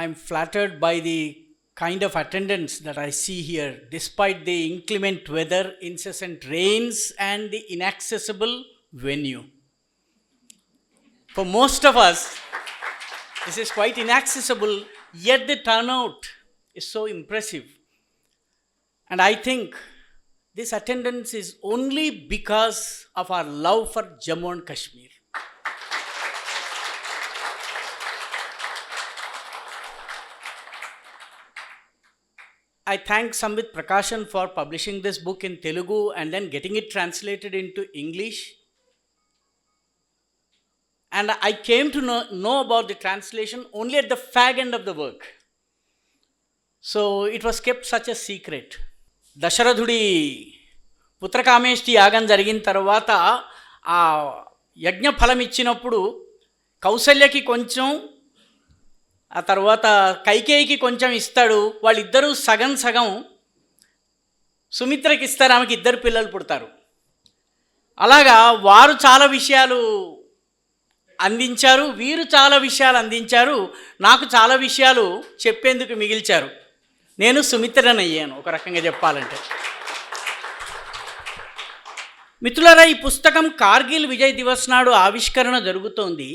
I'm flattered by the kind of attendance that I see here, despite the inclement weather, incessant rains, and the inaccessible venue. For most of us, this is quite inaccessible, yet the turnout is so impressive. And I think this attendance is only because of our love for Jammu and Kashmir. I thank Sambit Prakashan for publishing this book in Telugu and then getting it translated into English. And I came to know about the translation only at the fag end of the work. So it was kept such a secret. దశరథుడి Putrakameshti యాగం జరిగిన తర్వాత ఆ యజ్ఞ ఫలం ఇచ్చినప్పుడు కౌసల్యకి కొంచెం, ఆ తర్వాత కైకేయికి కొంచెం ఇస్తాడు. వాళ్ళిద్దరూ సగం సగం సుమిత్రకి ఇస్తారు. ఆమెకి 2 పిల్లలు పుడతారు. అలాగా వారు చాలా విషయాలు అందించారు, వీరు చాలా విషయాలు అందించారు, నాకు చాలా విషయాలు చెప్పేందుకు మిగిల్చారు. నేను సుమిత్రని అయ్యాను ఒక రకంగా చెప్పాలంటే. మిత్రులారా, ఈ పుస్తకం కార్గిల్ విజయ్ దివస్ నాడు ఆవిష్కరణ జరుగుతోంది.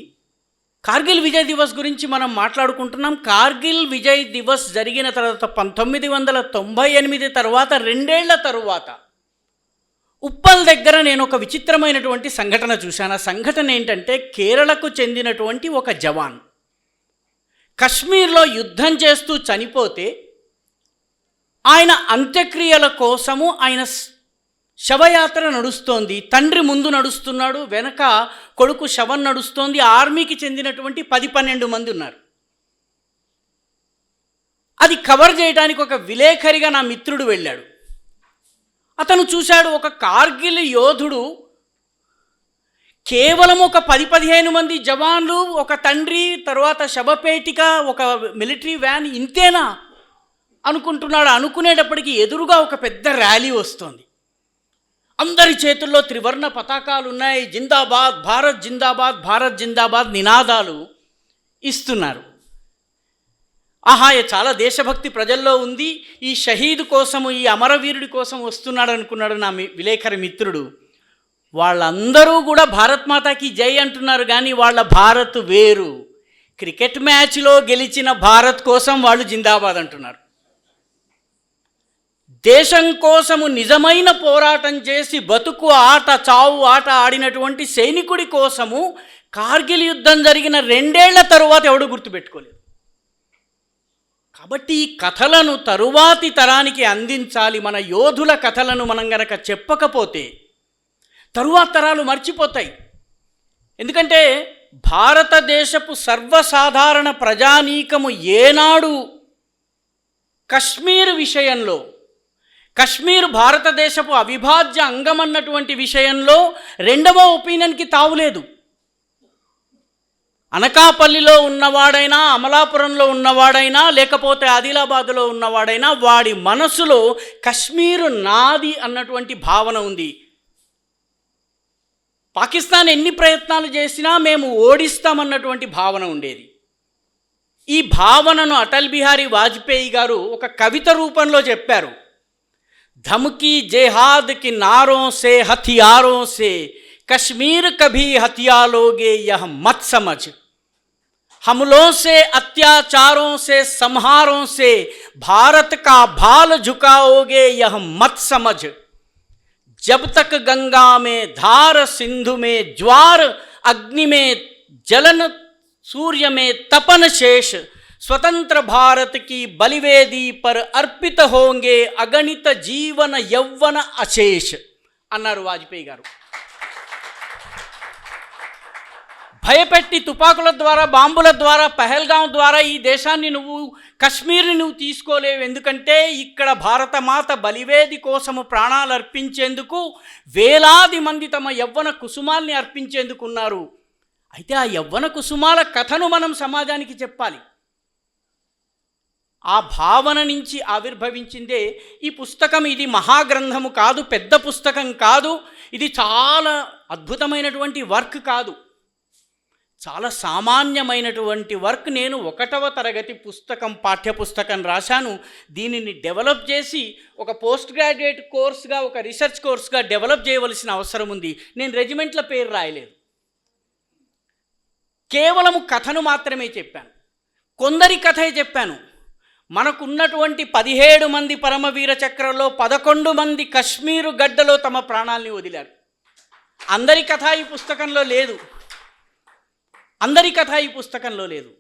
కార్గిల్ విజయ్ దివస్ గురించి మనం మాట్లాడుకుంటున్నాం. కార్గిల్ విజయ్ దివస్ జరిగిన తర్వాత 1998 తర్వాత 2 ఏళ్ల తరువాత ఉప్పల్ దగ్గర నేను ఒక విచిత్రమైనటువంటి సంఘటన చూశాను. ఆ సంఘటన ఏంటంటే, కేరళకు చెందినటువంటి ఒక జవాన్ కశ్మీర్లో యుద్ధం చేస్తూ చనిపోతే ఆయన అంత్యక్రియల కోసము ఆయన శవయాత్ర నడుస్తోంది. తండ్రి ముందు నడుస్తున్నాడు, వెనక కొడుకు శవం నడుస్తోంది. ఆర్మీకి చెందినటువంటి 10-12 మంది ఉన్నారు. అది కవర్ చేయడానికి ఒక విలేఖరిగా నా మిత్రుడు వెళ్ళాడు. అతను చూశాడు, ఒక కార్గిల్ యోధుడు కేవలం ఒక 10-15 మంది జవాన్లు, ఒక తండ్రి, తర్వాత శవపేటిక, ఒక మిలిటరీ వ్యాన్, ఇంతేనా అనుకుంటున్నాడు. అనుకునేటప్పటికీ ఎదురుగా ఒక పెద్ద ర్యాలీ వస్తుంది. అందరి చేతుల్లో త్రివర్ణ పతాకాలు ఉన్నాయి. జిందాబాద్ భారత్, జిందాబాద్ భారత్, జిందాబాద్ నినాదాలు ఇస్తున్నారు. ఆహా, చాలా దేశభక్తి ప్రజల్లో ఉంది, ఈ షహీద్ కోసము, ఈ అమరవీరుడి కోసం వస్తున్నాడు అనుకున్నాడు నా విలేకరి మిత్రుడు. వాళ్ళందరూ కూడా భారత్ మాతాకి జై అంటున్నారు, కానీ వాళ్ళ భారత్ వేరు. క్రికెట్ మ్యాచ్లో గెలిచిన భారత్ కోసం వాళ్ళు జిందాబాద్ అంటున్నారు. దేశం కోసము నిజమైన పోరాటం చేసి బతుకు ఆట, చావు ఆట ఆడినటువంటి సైనికుడి కోసము కార్గిల్ యుద్ధం జరిగిన 2 ఏళ్ల తరువాత ఎవడు గుర్తుపెట్టుకోలేదు. కాబట్టి ఈ కథలను తరువాతి తరానికి అందించాలి. మన యోధుల కథలను మనం గనక చెప్పకపోతే తరువాత తరాలు మర్చిపోతాయి. ఎందుకంటే భారతదేశపు సర్వసాధారణ ప్రజానీకము ఏనాడు కశ్మీర్ విషయంలో, కశ్మీర్ భారతదేశపు అవిభాజ్య అంగమన్నటువంటి విషయంలో రెండవ ఒపీనియన్కి తావులేదు. అనకాపల్లిలో ఉన్నవాడైనా, అమలాపురంలో ఉన్నవాడైనా, లేకపోతే ఆదిలాబాదులో ఉన్నవాడైనా, వాడి మనసులో కశ్మీరు నాది అన్నటువంటి భావన ఉంది. పాకిస్తాన్ ఎన్ని ప్రయత్నాలు చేసినా మేము ఓడిస్తామన్నటువంటి భావన ఉండేది. ఈ భావనను అటల్ బిహారీ వాజ్పేయి గారు ఒక కవిత రూపంలో చెప్పారు. धमकी जेहाद की नारों से, हथियारों से, कश्मीर कभी हथिया लोगे यह मत समझ, हमलों से, अत्याचारों से, संहारों से भारत का भाल झुकाओगे यह मत समझ, जब तक गंगा में धार, सिंधु में ज्वार, अग्नि में जलन, सूर्य में तपन शेष, स्वतंत्र भारत की बलिवेदी पर अर्पित होंगे अगणित जीवन यौवन अशेष అన్నారు వాజ్పేయి గారు. భయపెట్టి తుపాకుల ద్వారా, బాంబుల ద్వారా, పహల్గాం ద్వారా ఈ దేశాన్ని నువ్వు, కశ్మీర్ని నువ్వు తీసుకోలేవు. ఎందుకంటే ఇక్కడ భారతమాత బలివేది కోసము ప్రాణాలు అర్పించేందుకు వేలాది మంది తమ యవ్వన కుసుమాల్ని అర్పించేందుకు ఉన్నారు. అయితే ఆ యవ్వన కుసుమాల కథను మనం సమాజానికి చెప్పాలి. ఆ భావన నుంచి ఆవిర్భవించిందే ఈ పుస్తకం. ఇది మహాగ్రంథము కాదు, పెద్ద పుస్తకం కాదు, ఇది చాలా అద్భుతమైనటువంటి వర్క్ కాదు. చాలా సామాన్యమైనటువంటి వర్క్. నేను 1వ తరగతి పాఠ్యపుస్తకం రాశాను. దీనిని డెవలప్ చేసి ఒక పోస్ట్ గ్రాడ్యుయేట్ కోర్సుగా, ఒక రీసెర్చ్ కోర్సుగా డెవలప్ చేయవలసిన అవసరం ఉంది. నేను రెజిమెంట్ల పేరు రాయలేదు, కేవలము కథను మాత్రమే చెప్పాను. కొందరి కథే చెప్పాను. మనకున్నటువంటి 17 మంది పరమవీర చక్రంలో 11 మంది కశ్మీరు గడ్డలో తమ ప్రాణాల్ని వదిలారు. అందరి కథ ఈ పుస్తకంలో లేదు.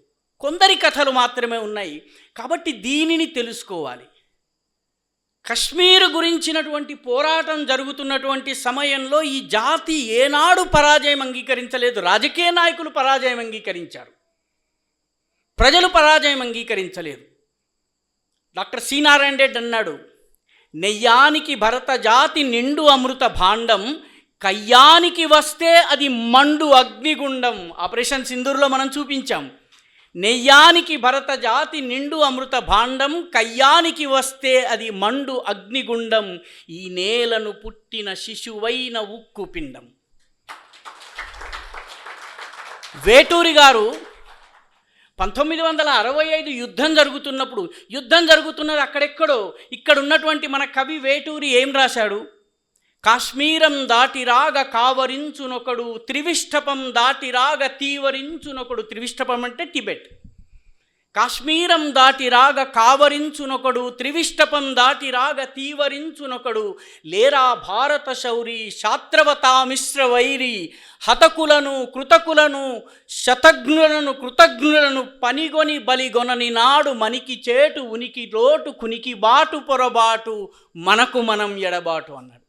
కొందరి కథలు మాత్రమే ఉన్నాయి. కాబట్టి దీనిని తెలుసుకోవాలి. కశ్మీరు గురించినటువంటి పోరాటం జరుగుతున్నటువంటి సమయంలో ఈ జాతి ఏనాడు పరాజయం అంగీకరించలేదు. రాజకీయ నాయకులు పరాజయం అంగీకరించారు, ప్రజలు పరాజయం అంగీకరించలేదు. డాక్టర్ సి నారాయణ రెడ్డి అన్నాడు, నెయ్యానికి భరత జాతి నిండు అమృత భాండం, కయ్యానికి వస్తే అది మండు అగ్నిగుండం. ఆపరేషన్ సింధూర్లో మనం చూపించాం. నెయ్యానికి భరత జాతి నిండు అమృత భాండం, కయ్యానికి వస్తే అది మండు అగ్నిగుండం, ఈ నేలను పుట్టిన శిశువైన ఉక్కు పిండం. వేటూరి గారు 1965 యుద్ధం జరుగుతున్నది అక్కడెక్కడో. ఇక్కడ ఉన్నటువంటి మన కవి వేటూరి ఏం రాశాడు? కాశ్మీరం దాటిరాగ కావరించునొకడు, త్రివిష్టపం దాటిరాగ తీవరించునొకడు. త్రివిష్టపం అంటే టిబెట్. కాశ్మీరం దాటిరాగ కావరించునొకడు, త్రివిష్టపం దాటిరాగ తీవరించునొకడు. లేరా భారత శౌరి శాత్రవతా మిశ్ర వైరి, హతకులను కృతకులను శతఘ్నులను కృతఘ్నులను పనిగొని బలిగొనని నాడు, మనికి చేటు ఉనికి లోటు కునికి బాటు పొరబాటు, మనకు మనం ఎడబాటు అన్నాడు.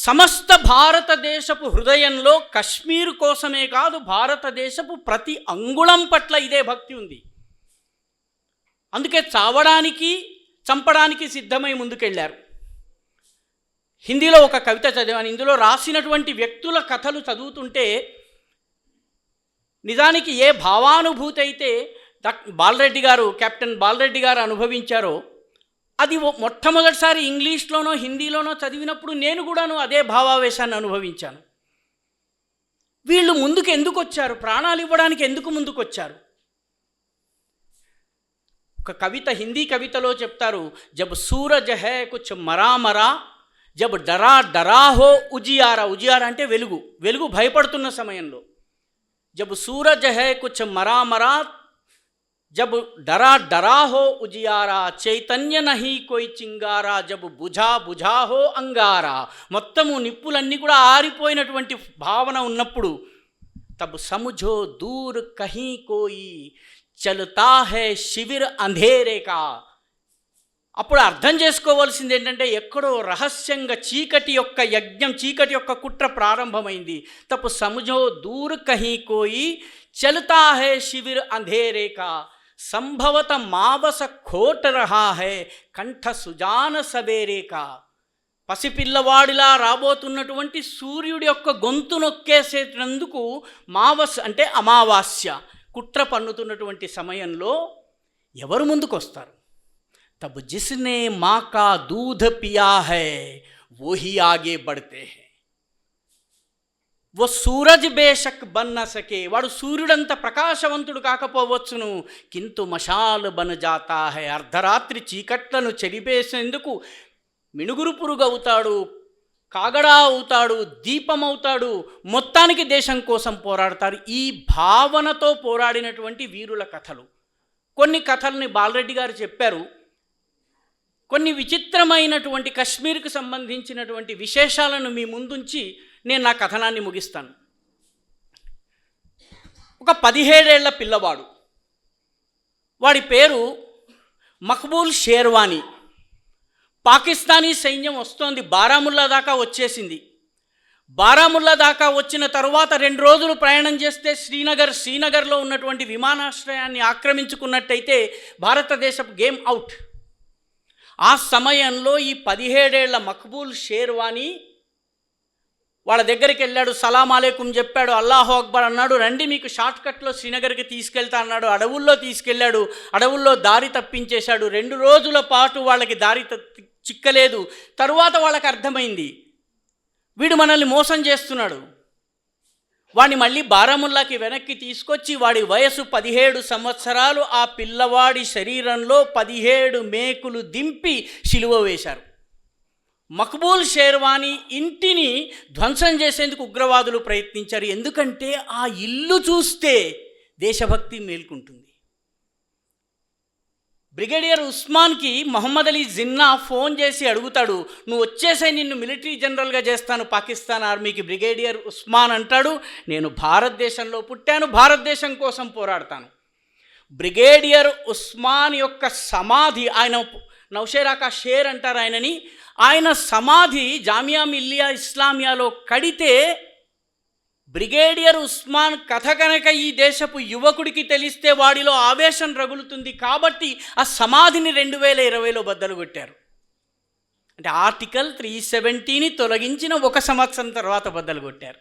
సమస్త భారతదేశపు హృదయంలో కశ్మీర్ కోసమే కాదు, భారతదేశపు ప్రతి అంగుళం పట్ల ఇదే భక్తి ఉంది. అందుకే చావడానికి చంపడానికి సిద్ధమై ముందుకెళ్ళారు. హిందీలో ఒక కవిత చదివాను. ఇందులో రాసినటువంటి వ్యక్తుల కథలు చదువుతుంటే నిజానికి ఏ భావానుభూతి అయితే కెప్టెన్ బాలరెడ్డి గారు అనుభవించారో అది మొట్టమొదటిసారి ఇంగ్లీష్లోనో హిందీలోనో చదివినప్పుడు నేను కూడాను అదే భావావేశాన్ని అనుభవించాను. వీళ్ళు ముందుకు ఎందుకు వచ్చారు? ప్రాణాలు ఇవ్వడానికి ఎందుకు ముందుకు వచ్చారు? ఒక కవిత, హిందీ కవితలో చెప్తారు, జబ్ సూరజ్ హై కుచ్ మరా మరా, జబ్ డరా డరా హో ఉజియారా. ఉజియారా అంటే వెలుగు. వెలుగు భయపడుతున్న సమయంలో. జబ్ సూరజ్ హై కుచ్ మరా మరా, జబ్ డరా డరా హో ఉజియారా, చైతన్య నహీ కోయి చింగారా, జబ్ బుఝా బుఝా హో అంగారా. మొత్తము నిప్పులన్నీ కూడా ఆరిపోయినటువంటి భావన ఉన్నప్పుడు, తబ్ సముఝో దూర్ కహీ కోయి చల్తా హై శివిర్ అంధేరే కా. అప్పుడు అర్థం చేసుకోవాల్సింది ఏంటంటే, ఎక్కడో రహస్యంగా చీకటి యొక్క యజ్ఞం, చీకటి యొక్క కుట్ర ప్రారంభమైంది. తప్పు సముజో దూర్ కహీ కోయి చల్తా హై శివిర్ అంధేరే కా, సంభవత మావస ఖోట్ రహా హై కంఠ సుజాన సవేరే కా. పసిపిల్లవాడిలా రాబోతున్నటువంటి సూర్యుడి యొక్క గొంతు నొక్కేసేటందుకు మావస్ అంటే అమావాస్య కుట్ర పన్నుతున్నటువంటి సమయంలో ఎవరు ముందుకు వస్తారు? తబ్ జిస్నే మాँ का दूध पिया है वो ही आगे बढ़ते हैं. वो सूरज बेशक बन न सके. వాడు సూర్యుడంత ప్రకాశవంతుడు కాకపోవచ్చును, కింతు మషాల్ బన్ జాతా హై. అర్ధరాత్రి చీకట్లను చెరిపేసేందుకు మినుగురు పురుగు అవుతాడు, కాగడా అవుతాడు, దీపం అవుతాడు. మొత్తానికి దేశం కోసం పోరాడతారు. ఈ భావనతో పోరాడినటువంటి వీరుల కథలు. కొన్ని కథల్ని బాలరెడ్డి గారు చెప్పారు. కొన్ని విచిత్రమైనటువంటి కశ్మీర్కు సంబంధించినటువంటి విశేషాలను మీ ముందుంచి నేను నా కథనాన్ని ముగిస్తాను. ఒక 17 ఏళ్ల పిల్లవాడు, వాడి పేరు మక్బూల్ షేర్వానీ. పాకిస్తానీ సైన్యం వస్తోంది, బారాముల్లా దాకా వచ్చేసింది. బారాముల్లా దాకా వచ్చిన తరువాత 2 రోజులు ప్రయాణం చేస్తే శ్రీనగర్లో ఉన్నటువంటి విమానాశ్రయాన్ని ఆక్రమించుకున్నట్టయితే భారతదేశపు గేమ్ అవుట్. ఆ సమయంలో ఈ 17 ఏళ్ల మక్బూల్ షేర్వానీ వాళ్ళ దగ్గరికి వెళ్ళాడు, సలాం అలైకుం చెప్పాడు, అల్లాహు అక్బర్ అన్నాడు, రండి మీకు షార్ట్ కట్లో శ్రీనగర్కి తీసుకెళ్తా అన్నాడు. అడవుల్లో తీసుకెళ్ళాడు, అడవుల్లో దారి తప్పించేశాడు. 2 రోజుల పాటు వాళ్ళకి దారి చిక్కలేదు. తరువాత వాళ్ళకి అర్థమైంది, వీడు మనల్ని మోసం చేస్తున్నాడు. వాడిని మళ్ళీ బారాముల్లాకి వెనక్కి తీసుకొచ్చి వాడి వయసు 17 సంవత్సరాలు, ఆ పిల్లవాడి శరీరంలో 17 మేకులు దింపి శిలువ వేశారు. మక్బూల్ షేర్వానీ ఇంటిని ధ్వంసం చేసేందుకు ఉగ్రవాదులు ప్రయత్నించారు. ఎందుకంటే ఆ ఇల్లు చూస్తే దేశభక్తి మేల్కుంటుంది. బ్రిగేడియర్ ఉస్మాన్కి మహమ్మద్ అలీ జిన్నా ఫోన్ చేసి అడుగుతాడు, నువ్వు వచ్చేసే నిన్ను మిలిటరీ జనరల్గా చేస్తాను పాకిస్తాన్ ఆర్మీకి. బ్రిగేడియర్ ఉస్మాన్ అంటాడు, నేను భారతదేశంలో పుట్టాను, భారతదేశం కోసం పోరాడతాను. బ్రిగేడియర్ ఉస్మాన్ యొక్క సమాధి, ఆయన నౌషేరా కా షేర్ అంటారు ఆయనని, ఆయన సమాధి జామియా మిల్లియా ఇస్లామియాలో కడితే బ్రిగేడియర్ ఉస్మాన్ కథ కనుక ఈ దేశపు యువకుడికి తెలిస్తే వాడిలో ఆవేశం రగులుతుంది. కాబట్టి ఆ సమాధిని 2020లో బద్దలు కొట్టారు. అంటే ఆర్టికల్ 370ని తొలగించిన 1 సంవత్సరం తర్వాత బద్దలు కొట్టారు.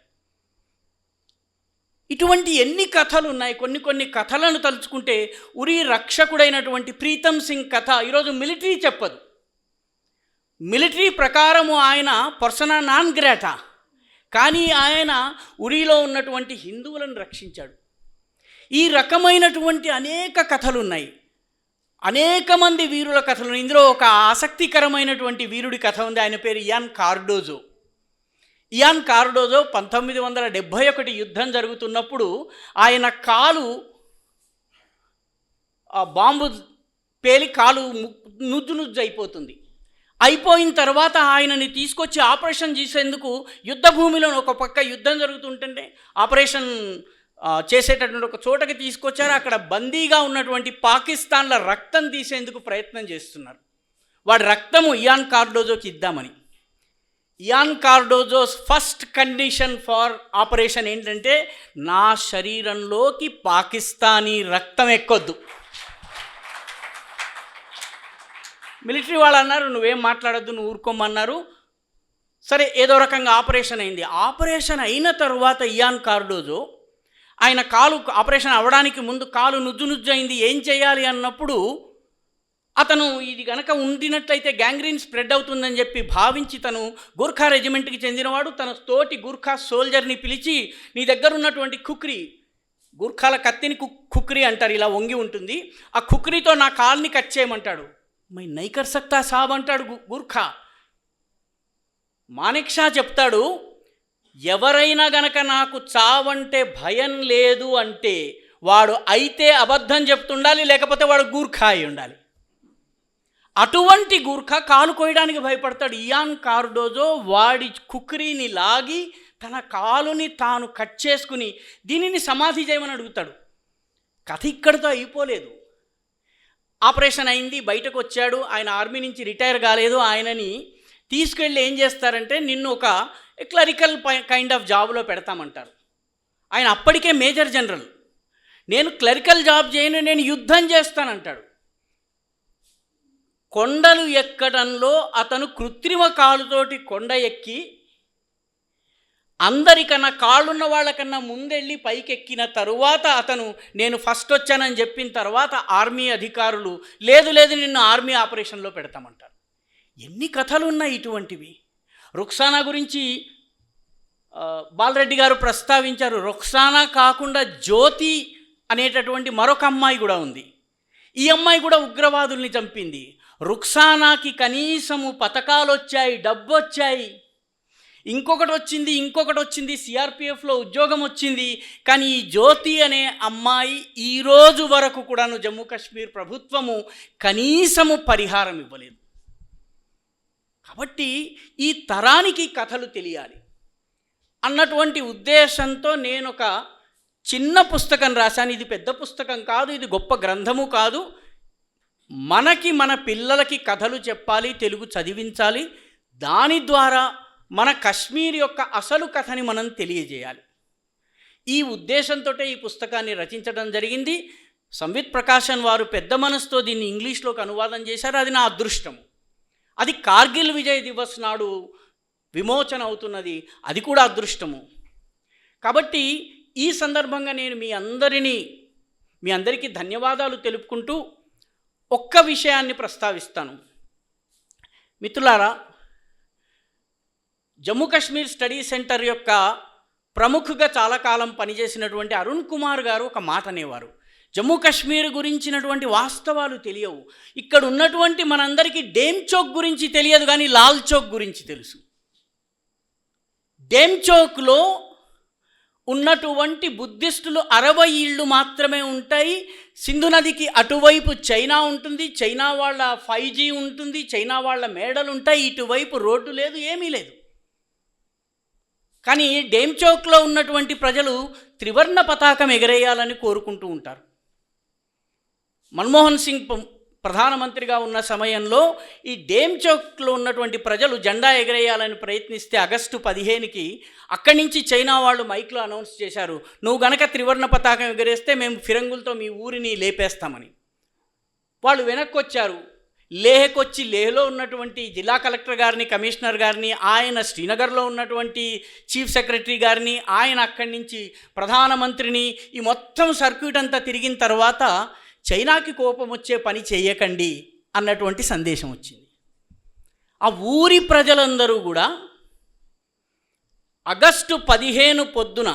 ఇటువంటి ఎన్ని కథలు ఉన్నాయి. కొన్ని కథలను తలుచుకుంటే ఉరి రక్షకుడైనటువంటి ప్రీతం సింగ్ కథ ఈరోజు మిలిటరీ చెప్పదు. మిలిటరీ ప్రకారము ఆయన పర్సనా నాన్ గ్రాటా, కానీ ఆయన ఉరిలో ఉన్నటువంటి హిందువులను రక్షించాడు. ఈ రకమైనటువంటి అనేక కథలు ఉన్నాయి, అనేక మంది వీరుల కథలు. ఇందులో ఒక ఆసక్తికరమైనటువంటి వీరుడి కథ ఉంది. ఆయన పేరు ఇయాన్ కార్డోజో. ఇయాన్ కార్డోజో 1971 యుద్ధం జరుగుతున్నప్పుడు ఆయన కాలు బాంబు పేలి కాలు నుజ్జు అయిపోతుంది. అయిపోయిన తర్వాత ఆయనని తీసుకొచ్చి ఆపరేషన్ చేసేందుకు యుద్ధ భూమిలో ఒక పక్క యుద్ధం జరుగుతుంటే ఆపరేషన్ చేసేటటువంటి ఒక చోటకి తీసుకొచ్చారు. అక్కడ బందీగా ఉన్నటువంటి పాకిస్తాన్ల రక్తం తీసేందుకు ప్రయత్నం చేస్తున్నారు. వాడి రక్తము ఇయాన్ కార్డోజోకి ఇద్దామని. Ian Cardozo's first condition for operation ఏంటంటే, నా శరీరంలోకి పాకిస్తానీ రక్తం ఎక్కొద్దు. మిలిటరీ వాళ్ళు అన్నారు, నువ్వేం మాట్లాడొద్దు, నువ్వు ఊరుకోమన్నారు. సరే, ఏదో రకంగా ఆపరేషన్ అయింది. ఆపరేషన్ అయిన తర్వాత ఇయాన్ కార్డోజో ఆయన కాలు ఆపరేషన్ అవ్వడానికి ముందు కాలు నుజ్జు అయింది, ఏం చేయాలి అన్నప్పుడు అతను ఇది కనుక ఉండినట్లయితే గ్యాంగ్రీన్ స్ప్రెడ్ అవుతుందని చెప్పి భావించి తను గూర్ఖా రెజిమెంట్కి చెందినవాడు తన తోటి గూర్ఖా సోల్జర్ని పిలిచి, నీ దగ్గర ఉన్నటువంటి కుక్రీ, గూర్ఖాల కత్తిని కుక్రీ అంటారు, ఇలా వంగి ఉంటుంది, ఆ కుక్రీతో నా కాల్ని కట్ చేయమంటాడు. మై నైకర్ సక్తా సాబ్ అంటాడు గూర్ఖా. మాణిక్ షా చెప్తాడు, ఎవరైనా గనక నాకు చావంటే భయం లేదు అంటే వాడు అయితే అబద్ధం చెప్తుండాలి, లేకపోతే వాడు గూర్ఖా అయి ఉండాలి. అటువంటి గూర్ఖా కాలు కోయడానికి భయపడతాడు. ఇయాన్ కార్డోజో వాడి కుక్రీని లాగి తన కాలుని తాను కట్ చేసుకుని దీనిని సమాధి చేయమని అడుగుతాడు. కథ ఇక్కడితో అయిపోలేదు. ఆపరేషన్ అయింది, బయటకు వచ్చాడు, ఆయన ఆర్మీ నుంచి రిటైర్ కాలేదు. ఆయనని తీసుకెళ్ళి ఏం చేస్తారంటే, నిన్ను ఒక క్లరికల్ కైండ్ ఆఫ్ జాబ్లో పెడతామంటారు. ఆయన అప్పటికే మేజర్ జనరల్. నేను క్లరికల్ జాబ్ చేయను, నేను యుద్ధం చేస్తానంటాడు. కొండలు ఎక్కడంలో అతను కృత్రిమ కాలుతోటి కొండ ఎక్కి అందరికన్నా కాళ్ళున్న వాళ్ళకన్నా ముందెళ్ళి పైకెక్కిన తరువాత అతను నేను ఫస్ట్ వచ్చానని చెప్పిన తర్వాత ఆర్మీ అధికారులు లేదు నిన్ను ఆర్మీ ఆపరేషన్లో పెడతామంటారు. ఎన్ని కథలు ఉన్నాయి ఇటువంటివి. రుక్సానా గురించి బాలరెడ్డి గారు ప్రస్తావించారు. రుక్సానా కాకుండా జ్యోతి అనేటటువంటి మరొక అమ్మాయి కూడా ఉంది. ఈ అమ్మాయి కూడా ఉగ్రవాదుల్ని చంపింది. రుక్సానాకి కనీసము పథకాలు వచ్చాయి, డబ్బు వచ్చాయి, ఇంకొకటి వచ్చింది, సిఆర్పిఎఫ్లో ఉద్యోగం వచ్చింది. కానీ ఈ జ్యోతి అనే అమ్మాయి ఈరోజు వరకు కూడాను జమ్మూ కాశ్మీర్ ప్రభుత్వము కనీసము పరిహారం ఇవ్వలేదు. కాబట్టి ఈ తరానికి కథలు తెలియాలి అన్నటువంటి ఉద్దేశంతో నేను ఒక చిన్న పుస్తకం రాశాను. ఇది పెద్ద పుస్తకం కాదు, ఇది గొప్ప గ్రంథము కాదు. మనకి మన పిల్లలకి కథలు చెప్పాలి, తెలుగు చదివించాలి. దాని ద్వారా మన కశ్మీర్ యొక్క అసలు కథని మనం తెలియజేయాలి. ఈ ఉద్దేశంతో ఈ పుస్తకాన్ని రచించడం జరిగింది. సంవిత్ ప్రకాశన్ వారు పెద్ద మనసుతో దీన్ని ఇంగ్లీష్లోకి అనువాదం చేశారు. అది నా అదృష్టం. అది కార్గిల్ విజయ్ దివస్ నాడు విమోచన అవుతున్నది, అది కూడా అదృష్టము. కాబట్టి ఈ సందర్భంగా నేను మీ అందరికీ ధన్యవాదాలు తెలుపుకుంటూ ఒక్క విషయాన్ని ప్రస్తావిస్తాను. మిత్రులారా, జమ్మూ కాశ్మీర్ స్టడీ సెంటర్ యొక్క ప్రముఖగా చాలా కాలం పనిచేసినటువంటి అరుణ్ కుమార్ గారు ఒక మాట అనేవారు, జమ్మూ కాశ్మీర్ గురించినటువంటి వాస్తవాలు తెలియవు. ఇక్కడ ఉన్నటువంటి మనందరికీ డేమ్ చౌక్ గురించి తెలియదు, కానీ లాల్ చౌక్ గురించి తెలుసు. డేమ్ చౌక్లో ఉన్నటువంటి బుద్ధిస్టులు 60 ఇళ్ళు మాత్రమే ఉంటాయి. సింధు నదికి అటువైపు చైనా ఉంటుంది, చైనా వాళ్ళ 5G ఉంటుంది, చైనా వాళ్ళ మేడలు ఉంటాయి, ఇటువైపు రోడ్డు లేదు, ఏమీ లేదు. కానీ డేమ్ చౌక్లో ఉన్నటువంటి ప్రజలు త్రివర్ణ పతాకం ఎగరేయాలని కోరుకుంటూ ఉంటారు. మన్మోహన్ సింగ్ ప్రధానమంత్రిగా ఉన్న సమయంలో ఈ డేమ్ చౌక్లో ఉన్నటువంటి ప్రజలు జెండా ఎగరేయాలని ప్రయత్నిస్తే ఆగస్టు 15కి అక్కడి నుంచి చైనా వాళ్ళు మైక్లో అనౌన్స్ చేశారు, నువ్వు గనక త్రివర్ణ పతాకం ఎగరేస్తే మేము ఫిరంగులతో మీ ఊరిని లేపేస్తామని. వాళ్ళు వెనక్కి వచ్చారు. లేహ్కి వచ్చి లేహ్లో ఉన్నటువంటి జిల్లా కలెక్టర్ గారిని, కమిషనర్ గారిని, ఆయన శ్రీనగర్లో ఉన్నటువంటి చీఫ్ సెక్రటరీ గారిని, ఆయన అక్కడి నుంచి ప్రధానమంత్రిని, ఈ మొత్తం సర్క్యూట్ అంతా తిరిగిన తర్వాత చైనాకి కోపం వచ్చే పని చేయకండి అన్నటువంటి సందేశం వచ్చింది. ఆ ఊరి ప్రజలందరూ కూడా ఆగస్టు 15 పొద్దున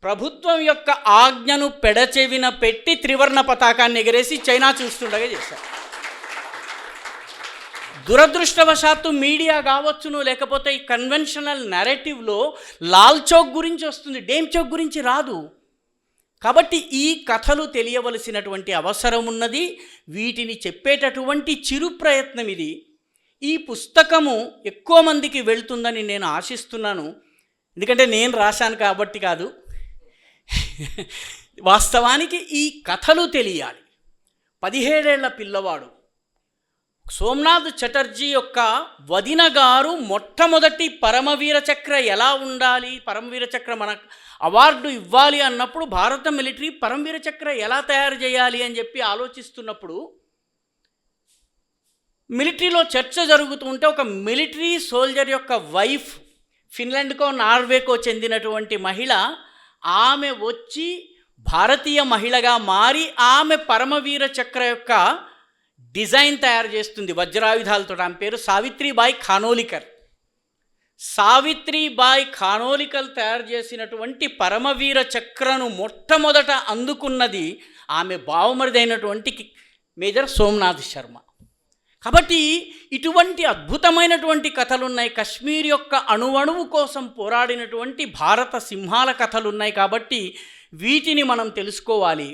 ప్రభుత్వం యొక్క ఆజ్ఞను పెడచెవిన పెట్టి త్రివర్ణ పతాకాన్ని ఎగరేసి చైనా చూస్తుండగా చేశారు. దురదృష్టవశాత్తు మీడియా కావచ్చును, లేకపోతే ఈ కన్వెన్షనల్ నెరేటివ్లో లాల్ చౌక్ గురించి వస్తుంది, డేమ్ చౌక్ గురించి రాదు. కాబట్టి ఈ కథలు తెలియవలసినటువంటి అవసరం ఉన్నది. వీటిని చెప్పేటటువంటి చిరు ప్రయత్నం ఇది. ఈ పుస్తకము ఎక్కువ మందికి వెళ్తుందని నేను ఆశిస్తున్నాను. ఎందుకంటే నేను రాశాను కాబట్టి కాదు, వాస్తవానికి ఈ కథలు తెలియాలి. 17 ఏళ్ల పిల్లవాడు సోమనాథ్ చటర్జీ యొక్క వదిన గారు మొట్టమొదటి పరమవీర చక్ర ఎలా ఉండాలి, పరమవీర చక్ర మన అవార్డు ఇవ్వాలి అన్నప్పుడు భారత మిలిటరీ పరమవీర చక్ర ఎలా తయారు చేయాలి అని చెప్పి ఆలోచిస్తున్నప్పుడు మిలిటరీలో చర్చ జరుగుతుంటే ఒక మిలిటరీ సోల్జర్ యొక్క వైఫ్, ఫిన్లాండ్కో నార్వేకో చెందినటువంటి మహిళ, ఆమె వచ్చి భారతీయ మహిళగా మారి ఆమె పరమవీర చక్ర యొక్క డిజైన్ తయారు చేస్తుంది వజ్రాయుధాలతో. ఆమె పేరు సావిత్రిబాయి ఖానోలికర్. సావిత్రిబాయి ఖానోలికర్ తయారు చేసినటువంటి పరమవీర చక్రను మొట్టమొదట అందుకున్నది ఆమె బావమరిదైనటువంటి మేజర్ సోమనాథ్ శర్మ. కాబట్టి ఇటువంటి అద్భుతమైనటువంటి కథలున్నాయి. కశ్మీర్ యొక్క అణువణువు కోసం పోరాడినటువంటి భారత సింహాల కథలున్నాయి. కాబట్టి వీటిని మనం తెలుసుకోవాలి.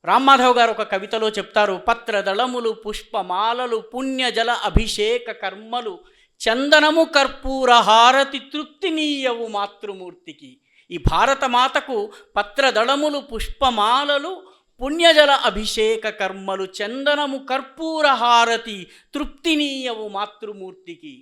రామ్మాధవ్ గారు ఒక కవితలో చెప్తారు, పత్రదళములు, పుష్పమాలలు, పుణ్యజల అభిషేక కర్మలు, చందనము కర్పూర హారతి తృప్తినీయవు మాతృమూర్తికి. ఈ భారతమాతకు పత్రదళములు, పుష్పమాలలు, పుణ్యజల అభిషేక కర్మలు, చందనము కర్పూర హారతి తృప్తినీయవు మాతృమూర్తికి.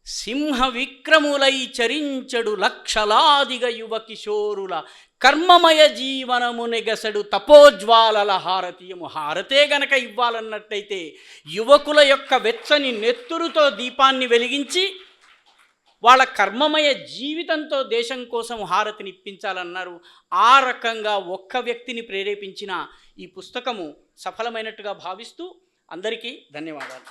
సింహ విక్రములై చరించడు లక్షలాదిగ యువ కిశోరుల కర్మమయ జీవనము నెగసడు తపోజ్వాలల హారతీయము. హారతే గనక ఇవ్వాలన్నట్టయితే యువకుల యొక్క వెచ్చని నెత్తురుతో దీపాన్ని వెలిగించి వాళ్ళ కర్మమయ జీవితంతో దేశం కోసం హారతిని ఇప్పించాలన్నారు. ఆ రకంగా ఒక్క వ్యక్తిని ప్రేరేపించిన ఈ పుస్తకము సఫలమైనట్టుగా భావిస్తూ అందరికీ ధన్యవాదాలు.